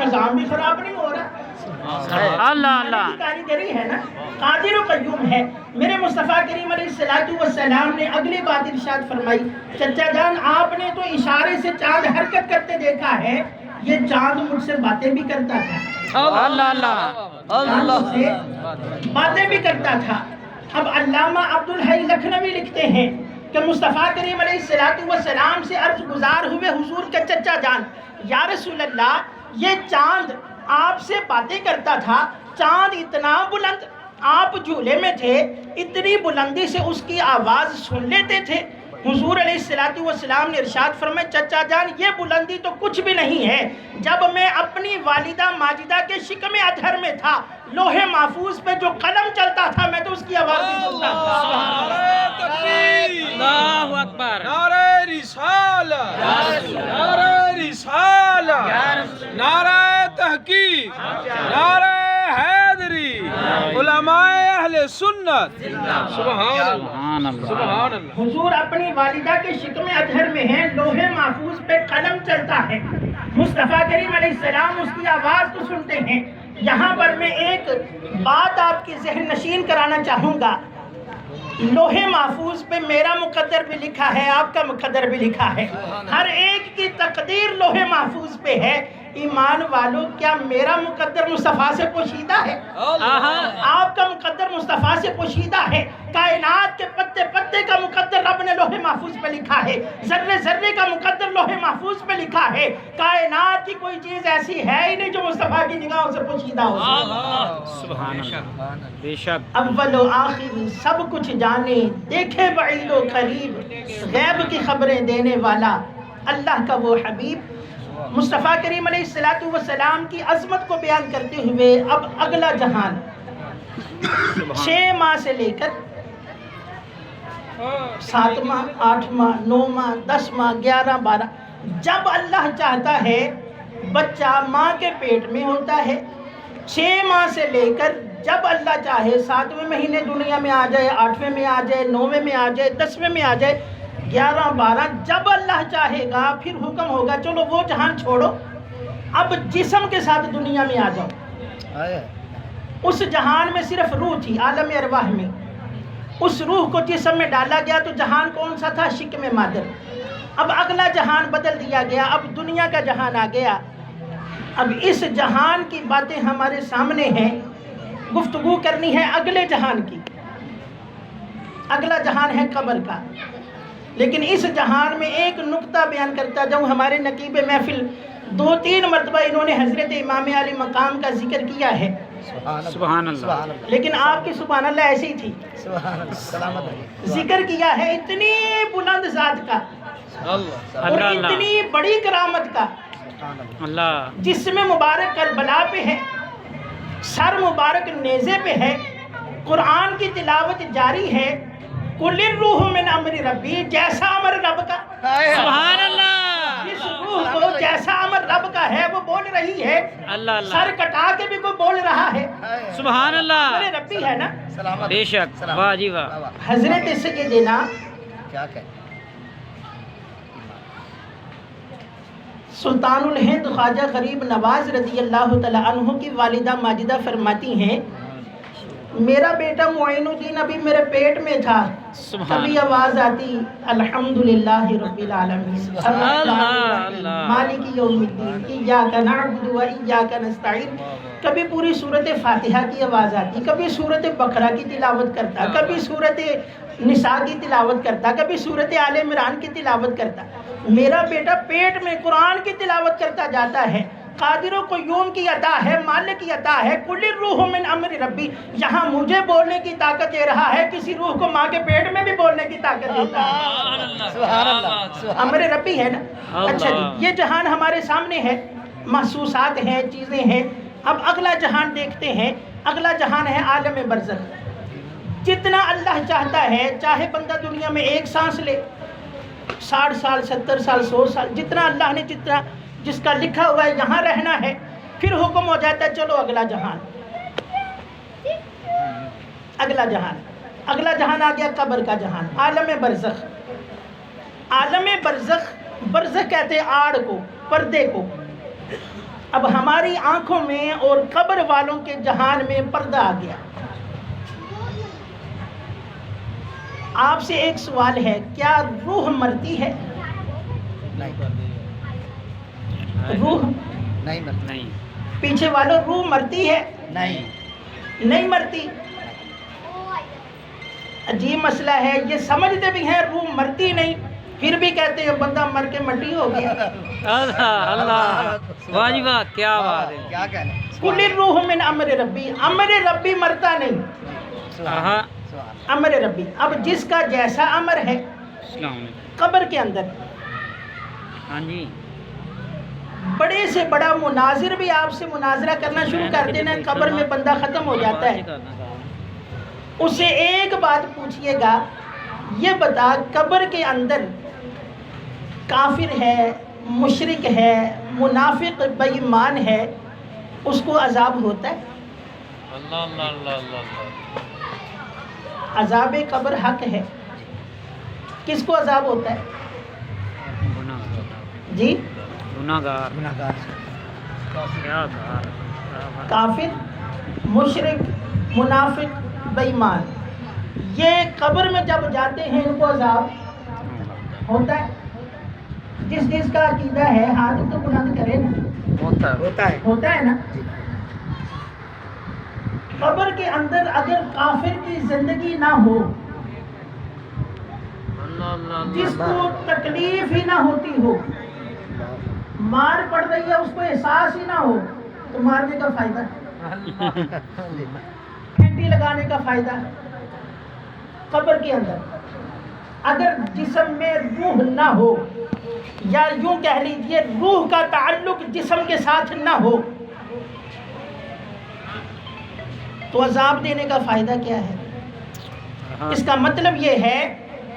نظام بھی خراب نہیں ہو رہا. اللہ اللہ کاریگری ہے نا، قادر و قیوم ہے. میرے مصطفیٰ کریم علیہ السلام نے اگلی بات ارشاد فرمائی، چچا جان آپ نے تو اشارے سے چاند حرکت کرتے دیکھا ہے، یہ چاند مجھ سے باتیں بھی کرتا تھا. اللہ اللہ چاند مجھ سے باتیں بھی کرتا تھا. اب علامہ عبدالحی لکھنوی لکھتے ہیں کہ مصطفیٰ کریم علیہ السلام سے عرض گزار ہوئے حضور کے چچا جان، یا رسول اللہ یہ چاند آپ سے باتیں کرتا تھا، چاند اتنا بلند، آپ جھولے میں تھے، اتنی بلندی سے اس کی آواز سن لیتے تھے. حضور علیہ السلام نے ارشاد فرمایا، چچا جان یہ بلندی تو کچھ بھی نہیں ہے. جب میں اپنی والدہ ماجدہ کے شکم اطہر میں تھا، لوح محفوظ پہ جو قلم چلتا تھا میں تو اس کی آواز بھی سنتا تھا. اللہ اکبر. نعرہ رسالت، نعرہ رسالت، نعرہ تحقیق، نعرہ حیدری، علماء اہل سنت. سبحان اللہ، سبحان اللہ. حضور اپنی والدہ کے شکم اطہر میں ہیں، لوح محفوظ پہ قلم چلتا ہے، مصطفیٰ کریم علیہ السلام اس کی آواز کو سنتے ہیں. یہاں پر میں ایک بات آپ کی ذہن نشین کرانا چاہوں گا. لوح محفوظ پہ میرا مقدر بھی لکھا ہے، آپ کا مقدر بھی لکھا ہے، ہر ایک کی تقدیر لوح محفوظ پہ ہے. ایمان والو، کیا میرا مقدر مصطفیٰ سے پوشیدہ ہے؟ آپ کا مقدر مصطفیٰ سے پوشیدہ ہے. کائنات کے پتے پتے کا مقدر رب نے لوح محفوظ پہ لکھا ہے، ذرے ذرے کا مقدر لوح محفوظ پہ لکھا ہے. کائنات کی کوئی چیز ایسی ہے ہی نہیں جو مصطفیٰ کی نگاہوں سے پوشیدہ ہو. سبحان اللہ، بے شک. اول و آخر سب کچھ جانے، دیکھے بعید و قریب، غیب کی خبریں دینے والا اللہ کا وہ حبیب. مصطفیٰ کریم علیہ السلام کی عظمت کو بیان کرتے ہوئے اب اگلا جہان 6 ماہ سے لے کر 7 ماہ، 8 ماہ، 9 ماہ، 10 ماہ، 11، 12، جب اللہ چاہتا ہے بچہ ماں کے پیٹ میں ہوتا ہے. 6 ماہ سے لے کر جب اللہ چاہے 7ویں مہینے دنیا میں آ جائے، 8ویں میں آ جائے، 9ویں میں آ جائے، 10ویں میں آ جائے، 11، 12، جب اللہ چاہے گا پھر حکم ہوگا چلو وہ جہان چھوڑو، اب جسم کے ساتھ دنیا میں آ جاؤ. اس جہان میں صرف روح تھی، عالم ارواح میں. اس روح کو جسم میں ڈالا گیا تو جہان کون سا تھا؟ شکم مادر. اب اگلا جہان بدل دیا گیا، اب دنیا کا جہان آ گیا. اب اس جہان کی باتیں ہمارے سامنے ہیں، گفتگو کرنی ہے اگلے جہان کی. اگلا جہان ہے قبر کا. لیکن اس جہان میں ایک نقطہ بیان کرتا جاؤں. ہمارے نقیب محفل 2-3 مرتبہ انہوں نے حضرت امام علی مقام کا ذکر کیا ہے. سبحان اللہ. لیکن آپ کی سبحان اللہ ایسی ہی تھی. ذکر کیا ہے اتنی بلند ذات کا اور اتنی بڑی کرامت کا. اللہ. جسم مبارک کربلا پہ ہے، سر مبارک نیزے پہ ہے، قرآن کی تلاوت جاری ہے. قل الروح من امر ربی، جیسا امر رب کا. سبحان اللہ. جس روح کو جیسا امر رب کا ہے وہ بول رہی ہے. اللہ اللہ. سر کٹا کے بھی کوئی بول رہا ہے. سبحان اللہ. امر ربی ہے نا. بے شک. واہ جی واہ. حضرت سیدنا سلطان الہند خواجہ غریب نواز رضی اللہ تعالیٰ عنہ کی والدہ ماجدہ فرماتی ہیں، میرا بیٹا معین الدین ابھی میرے پیٹ میں تھا، کبھی آواز آتی الحمدللہ رب العالمین مالک یوم الدین ایاک نعبد و ایاک نستعین. کبھی پوری سورت فاتحہ کی آواز آتی، کبھی سورت بقرہ کی تلاوت کرتا، کبھی سورت نساء کی تلاوت کرتا، کبھی سورت آل عمران کی تلاوت کرتا. میرا بیٹا پیٹ میں قرآن کی تلاوت کرتا جاتا ہے. قادر و قیوم کی عطا ہے، مالک کی عطا ہے. قل الروح من امر ربی، یہاں مجھے بولنے کی طاقت دے رہا ہے، کسی روح کو ماں کے پیٹ میں بھی بولنے کی طاقت دیتا ہے. سبحان اللہ. امر ربی ہے نا. اچھا جی، یہ جہان ہمارے سامنے ہے، محسوسات ہیں، چیزیں ہیں. اب اگلا جہان دیکھتے ہیں. اگلا جہان ہے عالم برزخ. جتنا اللہ چاہتا ہے، چاہے بندہ دنیا میں 1 سانس لے، 60 سال، 70 سال، 100 سال، جتنا اللہ نے جتنا جس کا لکھا ہوا ہے یہاں رہنا ہے، پھر حکم ہو جاتا ہے چلو اگلا جہان. اگلا جہان، اگلا جہان آ گیا قبر کا جہان، عالم برزخ. عالم برزخ، برزخ کہتے ہیں آڑ کو، پردے کو. اب ہماری آنکھوں میں اور قبر والوں کے جہان میں پردہ آ گیا. آپ سے ایک سوال ہے، کیا روح مرتی ہے؟ روح نہیں. پیچھے والوں، روح مرتی ہے؟ نہیں مرتی. عجیب مسئلہ ہے، یہ سمجھتے بھی ہیں روح مرتی نہیں، پھر بھی کہتے ہیں بندہ مر کے مٹی ہو گیا. اللہ اللہ، واہ جی واہ، کیا بات ہے. کل روح من امر ربی، امر ربی مرتا نہیں. آہا. امر ربی. اب جس کا جیسا امر ہے السلام علیکم. قبر کے اندر ہاں جی. بڑے سے بڑا مناظر بھی آپ سے مناظرہ کرنا شروع کر دینا، قبر میں بندہ ختم ہو جاتا ہے. اسے ایک بات پوچھئے گا، یہ بتا قبر کے اندر کافر ہے، مشرک ہے، منافق بے ایمان ہے، اس کو عذاب ہوتا ہے؟ عذاب قبر حق ہے. کس کو عذاب ہوتا ہے؟ جی، گناہگار. کافر، مشرک، منافق، بے ایمان، یہ قبر میں جب جاتے ہیں ان کو عذاب ہوتا ہے. جس کا عقیدہ ہے ہاتھ تو بلند کرے نا. ہوتا ہے نا. قبر کے اندر اگر کافر کی زندگی نہ ہو، جس کو تکلیف ہی نہ ہوتی ہو، مار پڑ رہی ہے اس کو احساس ہی نہ ہو، تو مارنے کا فائدہ، پھینٹی لگانے کا فائدہ. قبر کے اندر اگر جسم میں روح نہ ہو، یا یوں کہہ لیجیے روح کا تعلق جسم کے ساتھ نہ ہو، تو عذاب دینے کا فائدہ کیا ہے؟ اس کا مطلب یہ ہے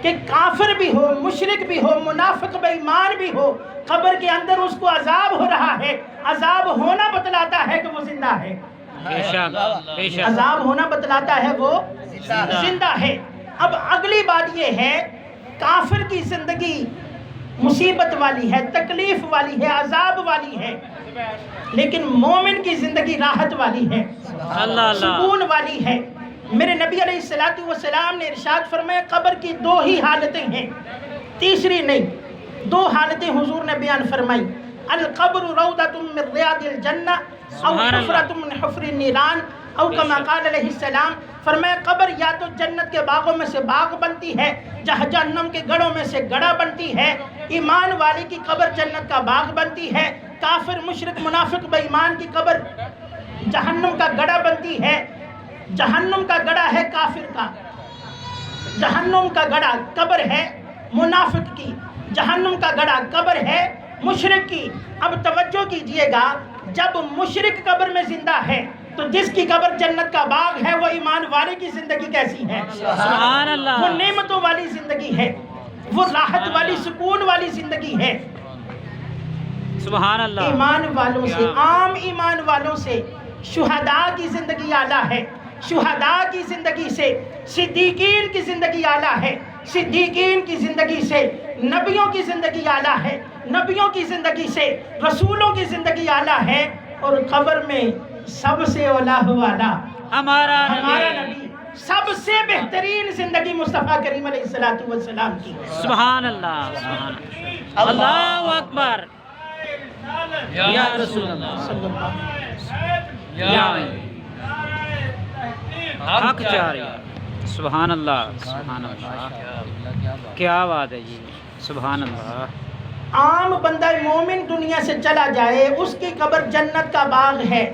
کہ کافر بھی ہو، مشرک بھی ہو، منافق بے ایمان بھی ہو، قبر کے اندر اس کو عذاب ہو رہا ہے. عذاب ہونا بتلاتا ہے کہ وہ زندہ ہے. بے شک، بے شک. عذاب ہونا بتلاتا ہے وہ زندہ ہے. اب اگلی بات یہ ہے، کافر کی زندگی مصیبت والی ہے، تکلیف والی ہے، عذاب والی ہے، لیکن مومن کی زندگی راحت والی ہے، اللہ اللہ. سکون والی ہے. میرے نبی علیہ السلام نے ارشاد فرمایا قبر کی دو ہی حالتیں ہیں، تیسری نہیں. دو حالتیں حضور نے بیان فرمائی، القبر روضۃ من ریاض الجنہ او حفرۃ من حفر النیران او کما قال علیہ السلام. فرمایا قبر یا تو جنت کے باغوں میں سے باغ بنتی ہے، جہنم کے گڑھوں میں سے گڑھا بنتی ہے. ایمان والے کی قبر جنت کا باغ بنتی ہے، کافر مشرک منافق بے ایمان کی قبر جہنم کا گڑھا بنتی ہے. جہنم کا گڑھا ہے کافر کا، جہنم کا گڑھا قبر ہے منافق کی، جہنم کا گڑھا قبر ہے مشرک کی. اب توجہ کیجئے گا، جب مشرک قبر میں زندہ ہے تو جس کی قبر جنت کا باغ ہے، وہ ایمان والے کی زندگی کیسی ہے؟ سبحان اللہ. وہ نعمتوں والی زندگی ہے، وہ راحت والی سکون والی زندگی ہے. سبحان اللہ. ایمان والوں سے، عام ایمان والوں سے شہداء کی زندگی اعلیٰ ہے. شہداء کی زندگی سے صدیقین کی زندگی اعلیٰ ہے. صدیقین کی زندگی سے نبیوں کی زندگی اعلیٰ ہے. نبیوں کی زندگی سے رسولوں کی زندگی اعلیٰ ہے. اور قبر میں سب سے اولا والا ہمارا نبی، سب سے بہترین زندگی مصطفیٰ کریم علیہ السلام کی. سبحان اللہ. سبحان اللہ. اللہ اکبر. یا رسول اللہ. صلی اللہ یا حق جاری. سبحان اللہ. سبحان اللہ. کیا بات ہے جی. سبحان اللہ. عام بندہ مومن دنیا سے چلا جائے، اس کی قبر جنت کا باغ ہے.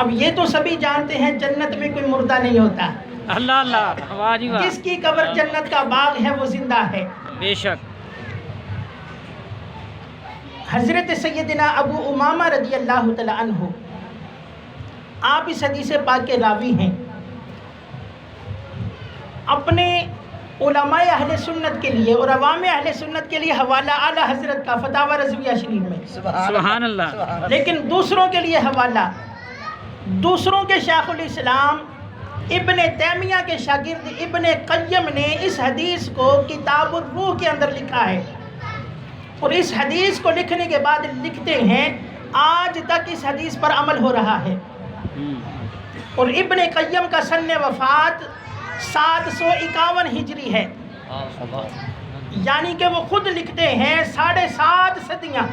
اب یہ تو سبھی جانتے ہیں جنت میں کوئی مردہ نہیں ہوتا. اللہ اللہ. واہ جی واہ. جس کی قبر جنت کا باغ ہے وہ زندہ ہے. بے شک. حضرت سیدنا ابو امامہ رضی اللہ تعالی عنہ، آپ اس حدیث پاک کے راوی ہیں. اپنے علماء اہل سنت کے لیے اور عوام اہل سنت کے لیے حوالہ اعلی حضرت کا فتاوی رضویہ شریف میں، سبحان اللہ. لیکن دوسروں کے لیے حوالہ دوسروں کے شیخ الاسلام ابن تیمیہ کے شاگرد ابن قیم نے اس حدیث کو کتاب الروح کے اندر لکھا ہے. اور اس حدیث کو لکھنے کے بعد لکھتے ہیں آج تک اس حدیث پر عمل ہو رہا ہے. اور ابن قیم کا سن وفات 751 ہجری ہے، یعنی کہ وہ خود لکھتے ہیں 7.5 صدیاں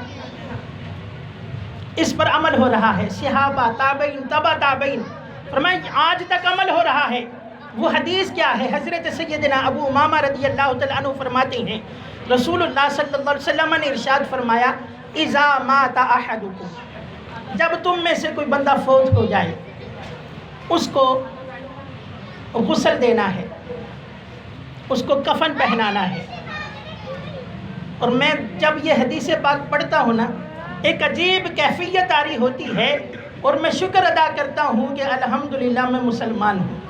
اس پر عمل ہو رہا ہے. صحابہ، تابعین، تبع تابعین، فرمائیں آج تک عمل ہو رہا ہے. وہ حدیث کیا ہے؟ حضرت سیدنا ابو امامہ رضی اللہ تعالیٰ عنہ فرماتے ہیں رسول اللہ صلی اللہ علیہ وسلم نے ارشاد فرمایا اذا مات احدکم، جب تم میں سے کوئی بندہ فوت ہو جائے اس کو غسل دینا ہے، اس کو کفن پہنانا ہے. اور میں جب یہ حدیث پاک پڑھتا ہوں نا ایک عجیب کیفیت طاری ہوتی ہے، اور میں شکر ادا کرتا ہوں کہ الحمدللہ میں مسلمان ہوں.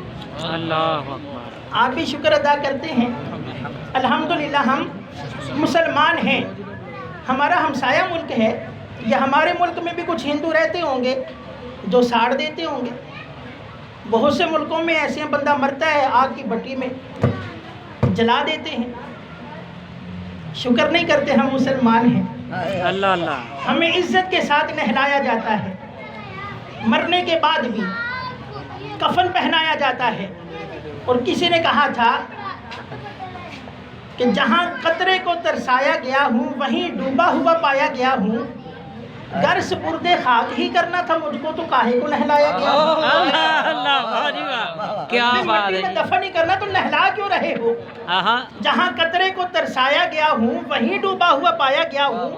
اللہ اکبر. آپ بھی شکر ادا کرتے ہیں؟ الحمدللہ ہم مسلمان ہیں. ہمارا ہمسایہ ملک ہے، یا ہمارے ملک میں بھی کچھ ہندو رہتے ہوں گے جو ساڑ دیتے ہوں گے. بہت سے ملکوں میں ایسے بندہ مرتا ہے آگ کی بھٹی میں جلا دیتے ہیں. شکر نہیں کرتے، ہم مسلمان ہیں. اللہ اللہ. ہمیں عزت کے ساتھ نہلایا جاتا ہے، مرنے کے بعد بھی کفن پہنایا جاتا ہے. اور کسی نے کہا تھا کہ جہاں قطرے کو ترسایا گیا ہوں وہیں ڈوبا ہوا پایا گیا ہوں، گر سپردے خاک ہی کرنا تھا مجھ کو تو کاہے کو نہلایا گیا. اللہ اللہ. کیا بات مٹی ہے میں دفن ہی کرنا تو نہلا کیوں رہے ہو؟ جہاں قطرے کو ترسایا گیا ہوں وہیں ڈوبا ہوا پایا گیا ہوں،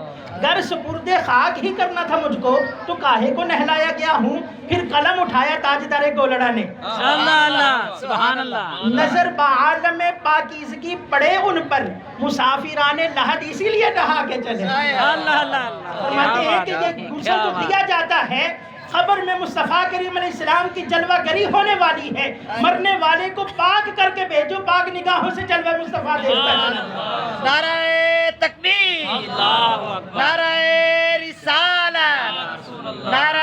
گر سپردے خاک ہی کرنا تھا مجھ کو تو کاہے کو نہلایا گیا ہوں. پھر قلم اٹھایا تاجدار گولڑا نے، اللہ اللہ. سبحان اللہ. نظر بعالم پاکیزگی پڑے ان پر، مسافران لحد اسی لیے نہا کے چلے. اللہ اللہ. فرماتے ہیں کہ یہ غسل تو دیا جاتا ہے، خبر میں مصطفیٰ کریم علیہ السلام کی جلوہ گری ہونے والی ہے. مرنے والے کو پاک کر کے بھیجو، پاک نگاہوں سے جلوہ مصطفیٰ دیکھتا ہے. نعرہ